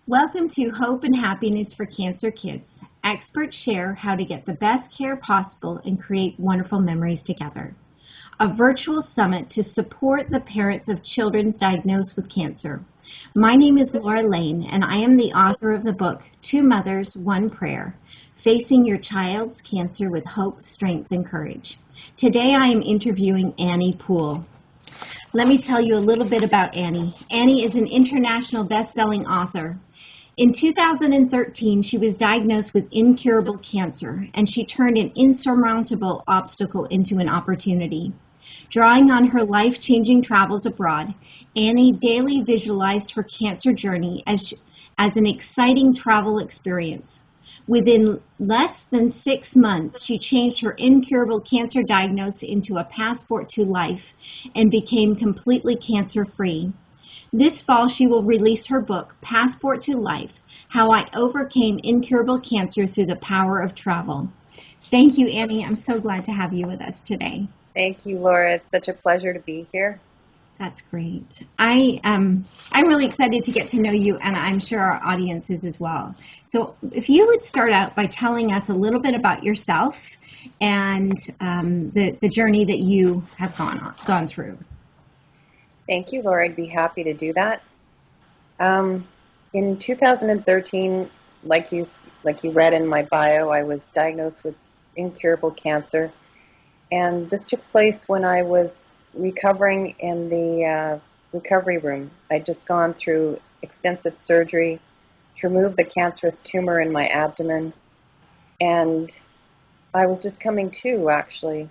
Welcome to Hope and Happiness for Cancer Kids. Experts share how to get the best care possible and create wonderful memories together. A virtual summit to support the parents of children diagnosed with cancer. My name is Laura Lane, and I am the author of the book, Two Mothers, One Prayer, Facing Your Child's Cancer with Hope, Strength, and Courage. Today I am interviewing Annie Poole. Let me tell you a little bit about Annie. Annie is an international best-selling author. In 2013, she was diagnosed with incurable cancer, and she turned an insurmountable obstacle into an opportunity. Drawing on her life-changing travels abroad, Annie daily visualized her cancer journey as an exciting travel experience. Within less than 6 months, she changed her incurable cancer diagnosis into a passport to life and became completely cancer-free. This fall, she will release her book, Passport to Life, How I Overcame Incurable Cancer Through the Power of Travel. Thank you, Annie. I'm so glad to have you with us today. Thank you, Laura. It's such a pleasure to be here. That's great. I'm really excited to get to know you, and I'm sure our audience is as well. So if you would start out by telling us a little bit about yourself and the journey that you have gone through. Thank you, Laura. I'd be happy to do that. In 2013, like you read in my bio, I was diagnosed with incurable cancer, and this took place when I was recovering in the recovery room. I'd just gone through extensive surgery to remove the cancerous tumor in my abdomen, and I was just coming to, actually.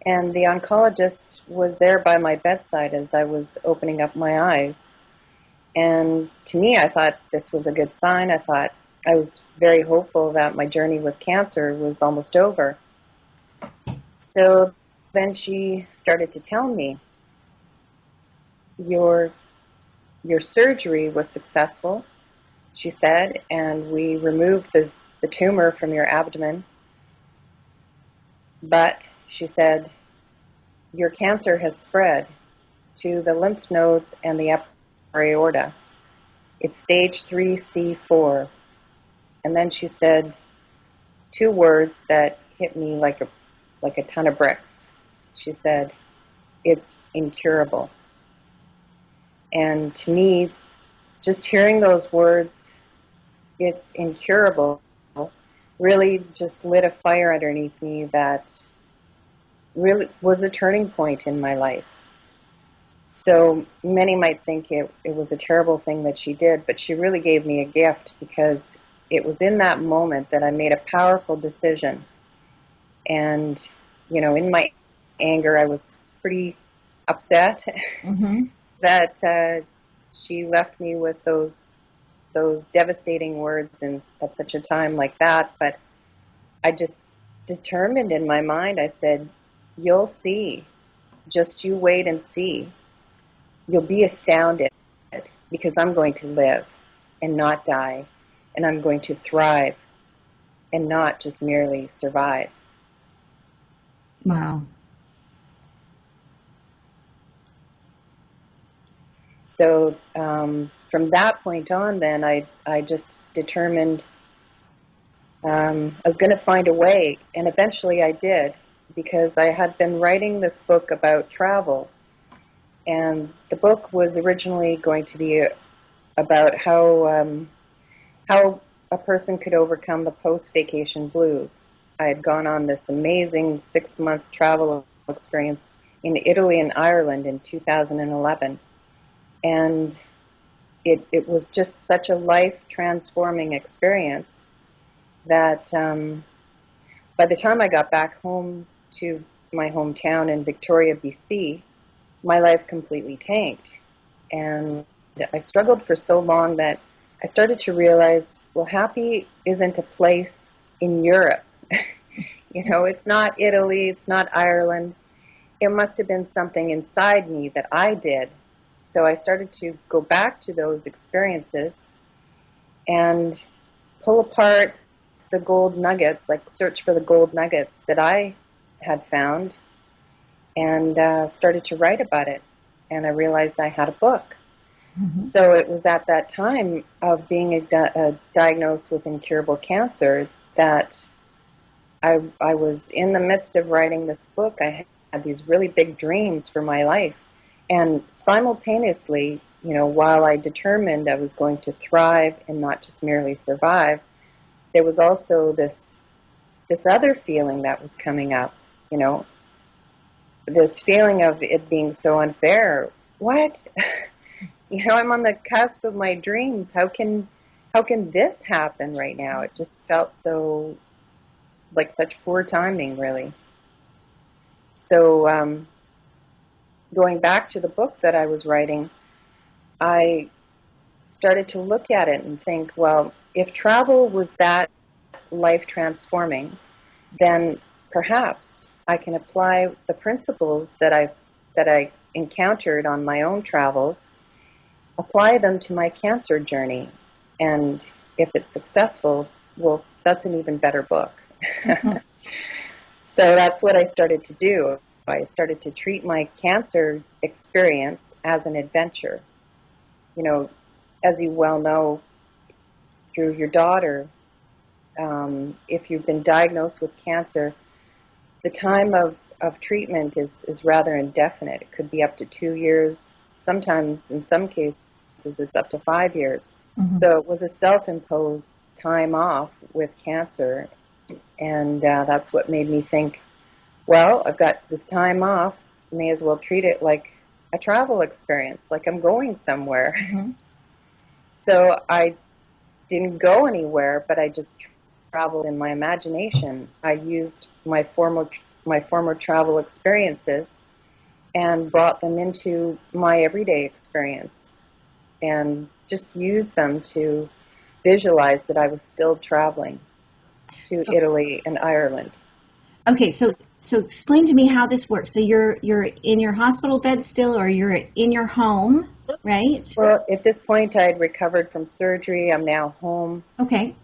And the oncologist was there by my bedside as I was opening up my eyes. And to me, I thought this was a good sign. I was very hopeful that my journey with cancer was almost over. So then she started to tell me, your surgery was successful, she said, and we removed the tumor from your abdomen. But, she said, your cancer has spread to the lymph nodes and the upper aorta. It's stage 3C4. And then she said 2 words that hit me like a ton of bricks. She said, it's incurable. And to me, just hearing those words, it's incurable, really just lit a fire underneath me that really was a turning point in my life. So many might think it was a terrible thing that she did, but she really gave me a gift, because it was in that moment that I made a powerful decision. And, in my anger, I was pretty upset that she left me with those devastating words and at such a time like that. But I just determined in my mind, I said, you'll see. Just you wait and see. You'll be astounded, because I'm going to live and not die, and I'm going to thrive and not just merely survive. Wow. So from that point on, then I just determined I was going to find a way, and eventually I did, because I had been writing this book about travel. And the book was originally going to be about how a person could overcome the post-vacation blues. I had gone on this amazing 6-month travel experience in Italy and Ireland in 2011. And it was just such a life-transforming experience that by the time I got back home to my hometown in Victoria, BC, my life completely tanked. And I struggled for so long that I started to realize, well, happy isn't a place in Europe. It's not Italy, it's not Ireland. It must have been something inside me that I did. So I started to go back to those experiences and pull apart the gold nuggets, like search for the gold nuggets that I had found, and started to write about it. And I realized I had a book. So it was at that time of being diagnosed with incurable cancer that I was in the midst of writing this book. I had these really big dreams for my life. And simultaneously, while I determined I was going to thrive and not just merely survive, there was also this other feeling that was coming up, this feeling of it being so unfair. What? I'm on the cusp of my dreams. How can this happen right now? It just felt so like such poor timing, really. So going back to the book that I was writing, I started to look at it and think, well, if travel was that life transforming, then perhaps I can apply the principles that I encountered on my own travels, apply them to my cancer journey, and if it's successful, well, that's an even better book. So that's what I started to do. I started to treat my cancer experience as an adventure. As you well know, through your daughter, if you've been diagnosed with cancer, the time of treatment is rather indefinite. It could be up to 2 years. Sometimes, in some cases, it's up to 5 years. So it was a self-imposed time off with cancer. And that's what made me think, well, I've got this time off. May as well treat it like a travel experience, like I'm going somewhere. So I didn't go anywhere, but I just traveled in my imagination. I used my former travel experiences and brought them into my everyday experience and just used them to visualize that I was still traveling to Italy and Ireland. Okay, so explain to me how this works. So you're in your hospital bed still, or you're in your home, right? Well, at this point, I had recovered from surgery. I'm now home. Okay.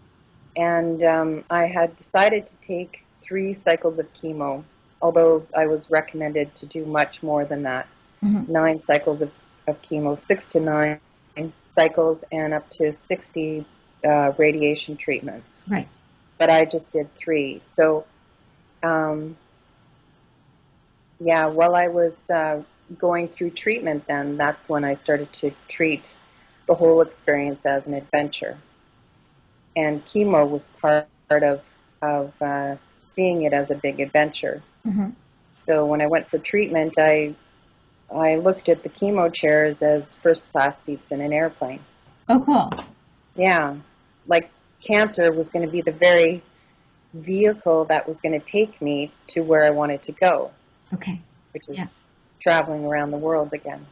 And I had decided to take 3 cycles of chemo, although I was recommended to do much more than that. 9 cycles of chemo, 6 to 9 cycles, and up to 60 radiation treatments. Right. But I just did 3. So, while I was going through treatment then, that's when I started to treat the whole experience as an adventure. And chemo was part of seeing it as a big adventure. So when I went for treatment, I looked at the chemo chairs as first-class seats in an airplane. Oh, cool. Yeah, like cancer was going to be the very vehicle that was going to take me to where I wanted to go. Okay. Which is traveling around the world again.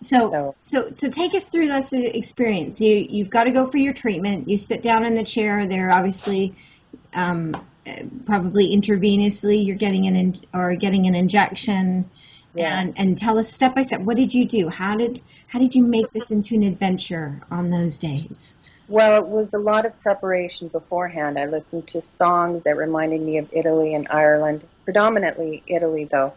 So take us through this experience. You've got to go for your treatment. You sit down in the chair. They're obviously probably intravenously. You're getting an injection. Yeah. And tell us step by step. What did you do? How did you make this into an adventure on those days? Well, it was a lot of preparation beforehand. I listened to songs that reminded me of Italy and Ireland, predominantly Italy, though.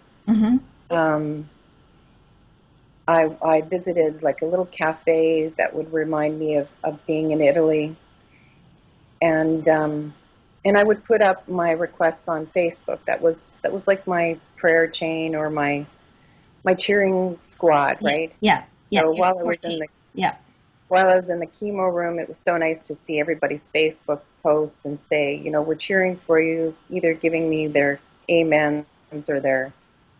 I visited like a little cafe that would remind me of being in Italy, and I would put up my requests on Facebook. That was like my prayer chain or my cheering squad, right? Yeah. So while I was in the chemo room, it was so nice to see everybody's Facebook posts and say, we're cheering for you, either giving me their amens or their,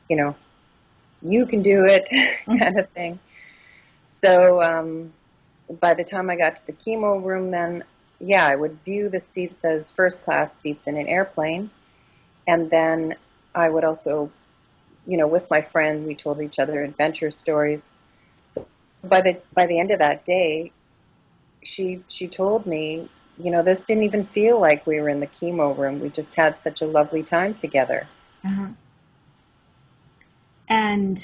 you can do it kind of thing. So by the time I got to the chemo room then, I would view the seats as first-class seats in an airplane. And then I would also, with my friend, we told each other adventure stories. So by the end of that day, she told me, this didn't even feel like we were in the chemo room. We just had such a lovely time together. And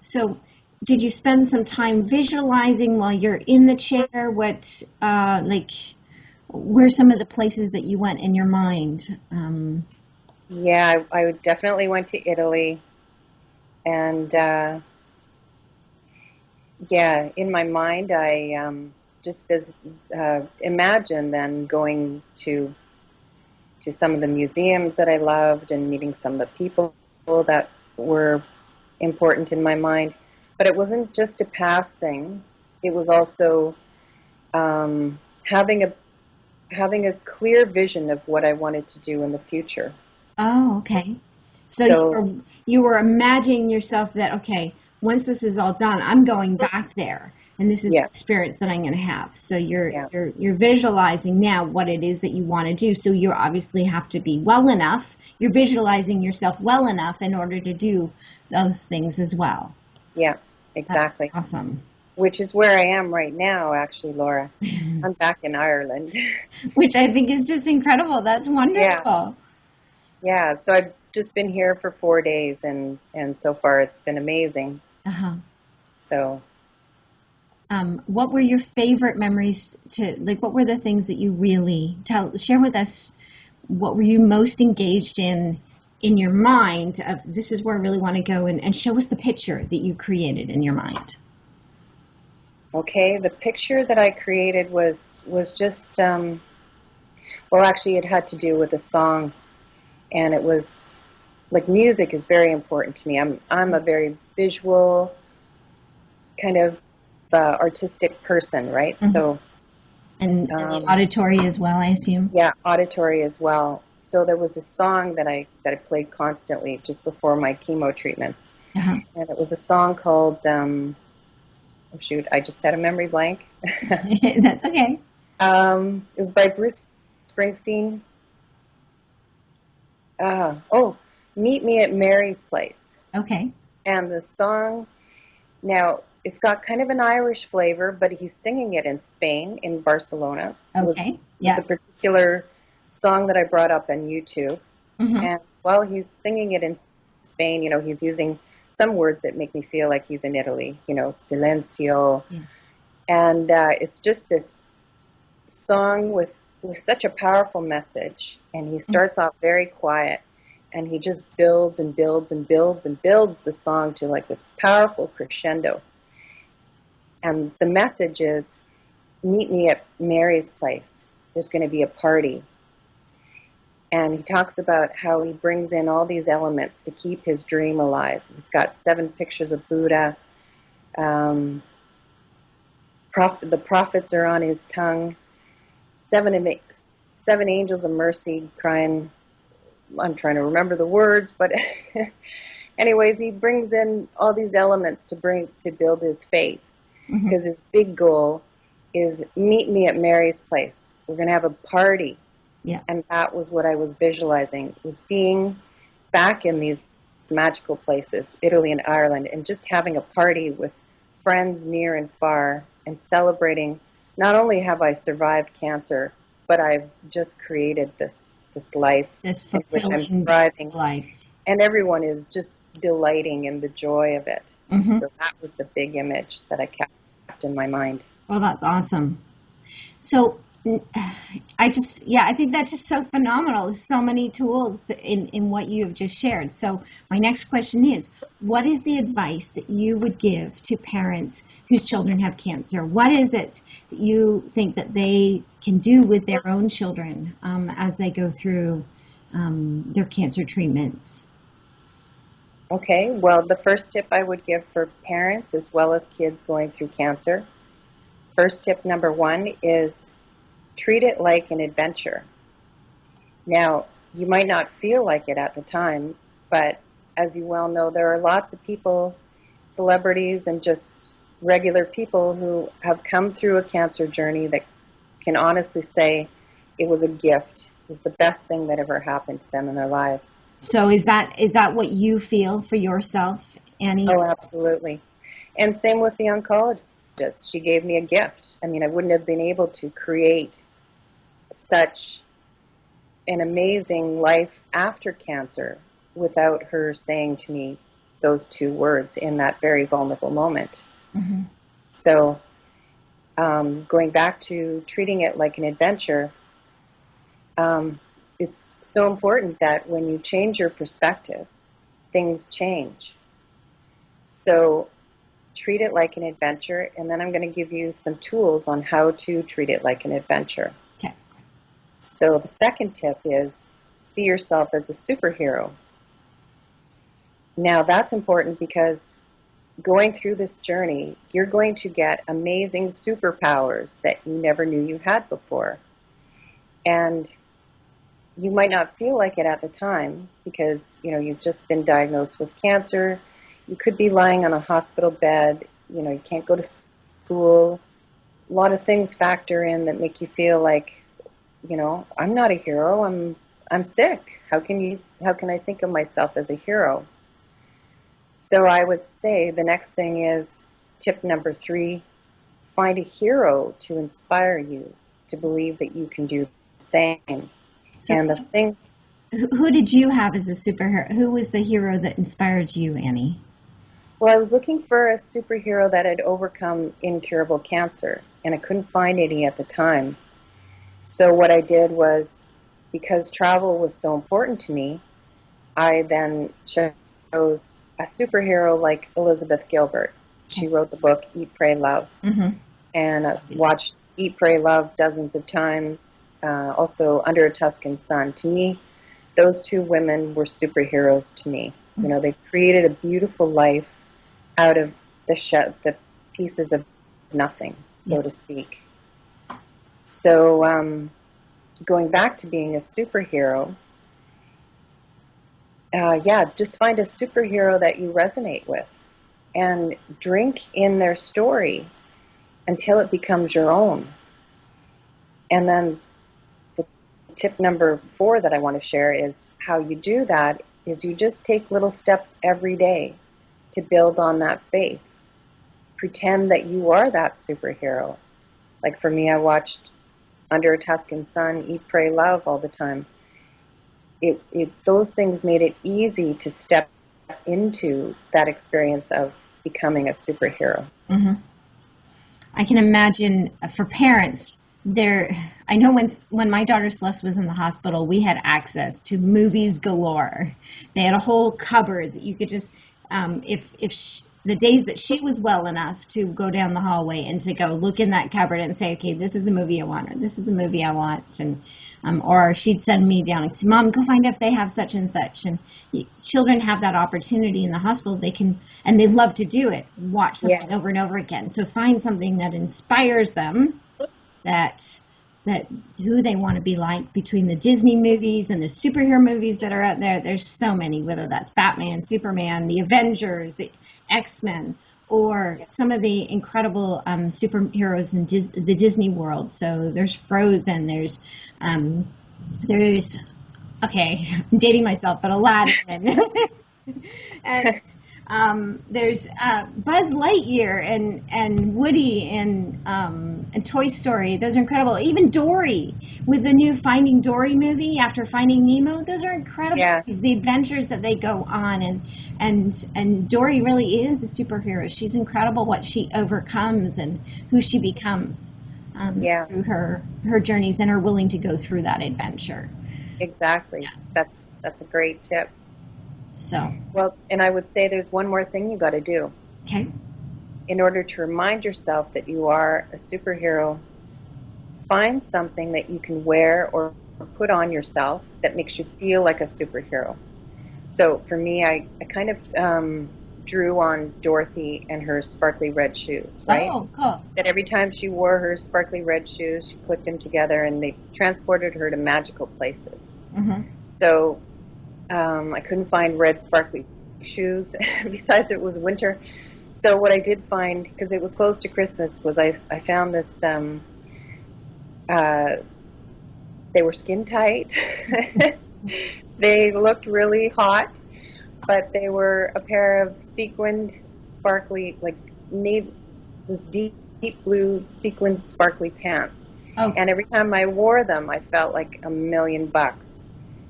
so did you spend some time visualizing while you're in the chair? What, where some of the places that you went in your mind? I definitely went to Italy. And Yeah, in my mind, I just imagine then going to some of the museums that I loved and meeting some of the people that were important in my mind. But it wasn't just a past thing. It was also having a clear vision of what I wanted to do in the future. Oh, okay. So So you were imagining yourself that, okay, once this is all done, I'm going back there, and this is the yeah, experience that I'm going to have. So yeah, you're visualizing now what it is that you want to do. So you obviously have to be well enough. You're visualizing yourself well enough in order to do those things as well. yeah, That's exactly. awesome. Which is where I am right now, actually, Laura. I'm back in Ireland. Which I think is just incredible. That's Yeah, wonderful. yeah. So I've just been here for 4 days, and so far it's been amazing. Uh-huh. So What were your favorite memories like, what were the things that you really share with us? What were you most engaged in your mind of this is where I really want to go, and show us the picture that you created in your mind. okay, the picture that I created was just well, actually, it had to do with a song, and it was like music is very important to me. I'm a very visual kind of artistic person, right? Mhm. So And the auditory as well, I assume. yeah, auditory as well. So there was a song that I played constantly just before my chemo treatments, Uh-huh. and it was a song called oh shoot, I just had a memory blank. That's okay. It was by Bruce Springsteen. Oh, Meet Me at Mary's Place. Okay. And the song, now it's got kind of an Irish flavor, but he's singing it in Spain, in Barcelona. Okay. It's Yeah. a particular song that I brought up on YouTube. Mm-hmm. And while he's singing it in Spain, he's using some words that make me feel like he's in Italy, silencio. Yeah. And it's just this song with such a powerful message. And he starts off very quiet, and he just builds and builds and builds and builds the song to like this powerful crescendo. And the message is, meet me at Mary's place. There's going to be a party. And he talks about how he brings in all these elements to keep his dream alive. He's got 7 pictures of Buddha. The prophets are on his tongue. 7 angels of mercy crying. I'm trying to remember the words, but anyways, he brings in all these elements to build his faith, because his big goal is meet me at Mary's place. We're going to have a party. Yeah. And that was what I was visualizing, was being back in these magical places, Italy and Ireland, and just having a party with friends near and far, and celebrating not only have I survived cancer, but I've just created this life This in which I'm fulfilling thriving, life. and everyone is just delighting in the joy of it. Mm-hmm. So that was the big image that I kept in my mind. Well, that's awesome. So I think that's just so phenomenal. There's so many tools in what you have just shared. So my next question is, what is the advice that you would give to parents whose children have cancer? What is it that you think that they can do with their own children as they go through their cancer treatments? Okay, well, the first tip I would give for parents as well as kids going through cancer, first tip number 1 is treat it like an adventure. Now, you might not feel like it at the time, but as you well know, there are lots of people, celebrities, and just regular people who have come through a cancer journey that can honestly say it was a gift. It was the best thing that ever happened to them in their lives. So is that what you feel for yourself, Annie? Oh, absolutely. And same with the oncologist. She gave me a gift. I mean, I wouldn't have been able to create such an amazing life after cancer without her saying to me those 2 words in that very vulnerable moment. Mm-hmm. So going back to treating it like an adventure, it's so important that when you change your perspective, things change. So treat it like an adventure, and then I'm going to give you some tools on how to treat it like an adventure. Okay. So the second tip is see yourself as a superhero. Now that's important because going through this journey, you're going to get amazing superpowers that you never knew you had before. And you might not feel like it at the time because, you've just been diagnosed with cancer. You could be lying on a hospital bed. You can't go to school. A lot of things factor in that make you feel like, I'm not a hero. I'm sick. How can I think of myself as a hero? So I would say the next thing is tip number 3, find a hero to inspire you to believe that you can do the same. So and the thing, who did you have as a superhero? Who was the hero that inspired you, Annie? well, I was looking for a superhero that had overcome incurable cancer, and I couldn't find any at the time. So what I did was, because travel was so important to me, I then chose a superhero like Elizabeth Gilbert. She wrote the book Eat, Pray, Love. Mm-hmm. And I've watched Eat, Pray, Love dozens of times. Also, Under a Tuscan Sun. To me, those two women were superheroes to me. They created a beautiful life out of the pieces of nothing, so to speak. So going back to being a superhero, just find a superhero that you resonate with and drink in their story until it becomes your own. And then the tip number 4 that I want to share is how you do that is you just take little steps every day to build on that faith. Pretend that you are that superhero. Like for me, I watched Under a Tuscan Sun, Eat, Pray, Love all the time. Those things made it easy to step into that experience of becoming a superhero. Mm-hmm. I can imagine for parents, I know when my daughter Celeste was in the hospital, we had access to movies galore. They had a whole cupboard that you could just, the days that she was well enough to go down the hallway and to go look in that cupboard and say, okay, this is the movie I want, or this is the movie I want, and or she'd send me down and say, Mom, go find out if they have such and such. And children have that opportunity in the hospital. They can, and they love to do it, watch something over and over again. So find something that inspires them, that who they want to be like, between the Disney movies and the superhero movies that are out there. There's so many, whether that's Batman, Superman, the Avengers, the X-Men, or some of the incredible superheroes in the Disney world. So there's Frozen, there's okay, I'm dating myself, but Aladdin. And there's Buzz Lightyear and Woody and Toy Story. Those are incredible. Even Dory, with the new Finding Dory movie after Finding Nemo. Those are incredible. Yeah. Because the adventures that they go on, and Dory really is a superhero. She's incredible what she overcomes and who she becomes through her journeys, and are willing to go through that adventure. Exactly. Yeah. That's a great tip. So. Well, and I would say there's one more thing you got to do. Okay. In order to remind yourself that you are a superhero, find something that you can wear or put on yourself that makes you feel like a superhero. So for me, I kind of drew on Dorothy and her sparkly red shoes, right? Oh, cool. That every time she wore her sparkly red shoes, she put them together and they transported her to magical places. Mm-hmm. So I couldn't find red sparkly shoes. Besides, it was winter. So what I did find, because it was close to Christmas, was I found this, they were skin tight. They looked really hot, but they were a pair of sequined, sparkly, like this deep blue sequined sparkly pants. Okay. And every time I wore them, I felt like $1,000,000.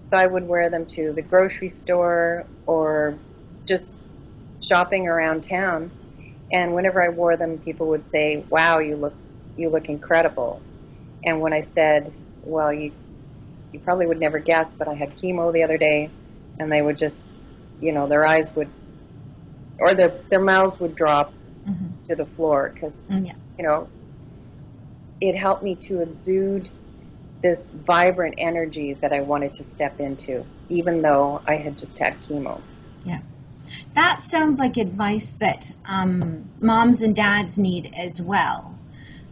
So I would wear them to the grocery store or just shopping around town. And whenever I wore them, people would say, "Wow, you look incredible." And when I said, "Well, you probably would never guess, but I had chemo the other day," and they would just, their eyes would, or their mouths would drop, to the floor because, Yeah. you know, it helped me to exude this vibrant energy that I wanted to step into, even though I had just had chemo. Yeah. That sounds like advice that moms and dads need as well.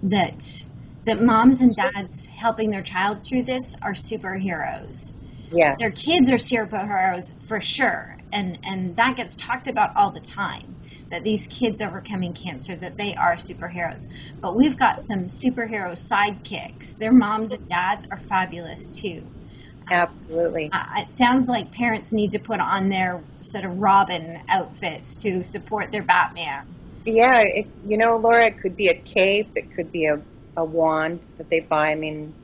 That moms and dads helping their child through this are superheroes. Yeah. Their kids are superheroes for sure. And that gets talked about all the time, that these kids overcoming cancer, that they are superheroes. But we've got some superhero sidekicks. Their moms and dads are fabulous too. Absolutely. It sounds like parents need to put on their sort of Robin outfits to support their Batman. Yeah, you know, Laura, it could be a cape, it could be a wand that they buy. I mean,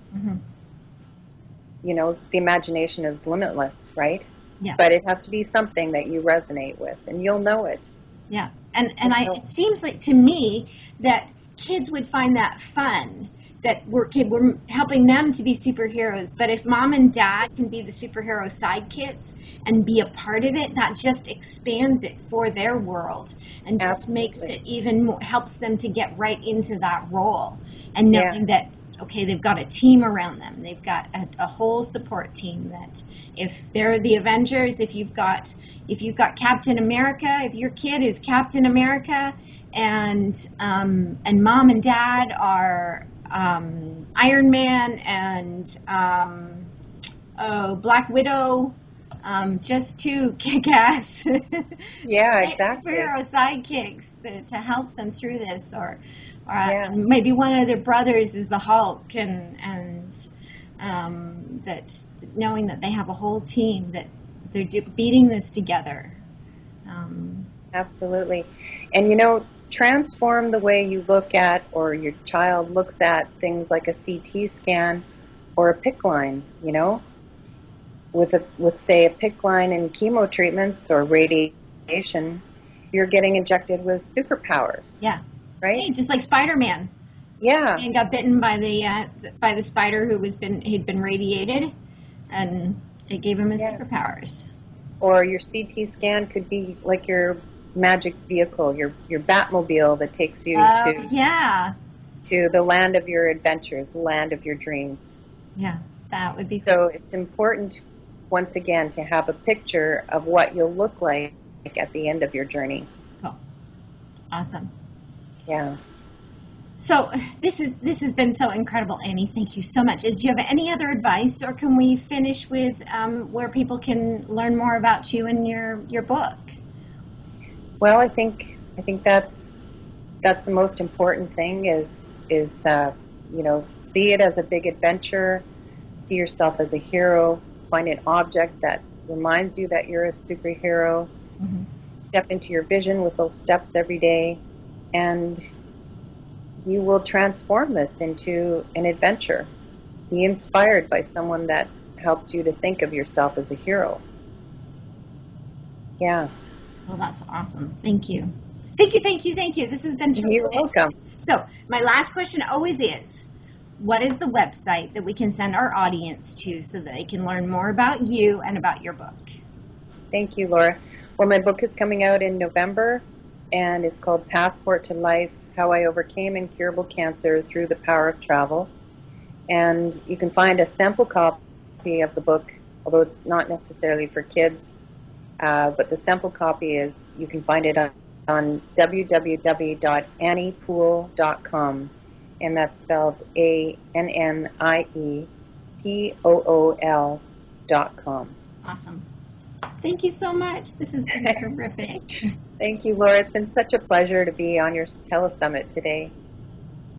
you know, the imagination is limitless, right? Yeah. But it has to be something that you resonate with, and you'll know it. Yeah. It seems like to me that kids would find that fun, that we're helping them to be superheroes. But if mom and dad can be the superhero sidekicks and be a part of it, that just expands it for their world and just makes it even more, helps them to get right into that role. And knowing that, okay, they've got a team around them. They've got a whole support team that if they're the Avengers, if you've got Captain America, if your kid is Captain America and mom and dad are Iron Man and Black Widow, just two kick-ass superhero sidekicks to help them through this, or maybe one of their brothers is the Hulk, and that knowing that they have a whole team that they're beating this together. Absolutely. And you know, transform the way you look at, or your child looks at, things like a CT scan or a PICC line. You know, with say a PICC line in chemo treatments or radiation, you're getting injected with superpowers. Yeah. Right. Hey, just like Spider-Man. Yeah. And got bitten by the spider he'd been radiated, and it gave him his superpowers. Or your CT scan could be like your magic vehicle, your Batmobile that takes you to the land of your adventures, the land of your dreams. Yeah, that would be so. It's important, once again, to have a picture of what you'll look like at the end of your journey. Cool. Awesome. Yeah. So this has been so incredible, Annie. Thank you so much. Do you have any other advice, or can we finish with where people can learn more about you and your book? Well, I think that's the most important thing is you know, see it as a big adventure, see yourself as a hero, find an object that reminds you that you're a superhero, step into your vision with those steps every day, and you will transform this into an adventure. Be inspired by someone that helps you to think of yourself as a hero. Yeah. Well, that's awesome. Thank you. Thank you. This has been terrific. You're welcome. So my last question always is, what is the website that we can send our audience to so that they can learn more about you and about your book? Thank you, Laura. Well, my book is coming out in November, and it's called Passport to Life: How I Overcame Incurable Cancer Through the Power of Travel. And you can find a sample copy of the book, although it's not necessarily for kids, but the sample copy you can find it on www.anniepool.com, and that's spelled ANNIEPOOL.com. Awesome. Thank you so much. This has been terrific. Thank you, Laura. It's been such a pleasure to be on your telesummit today.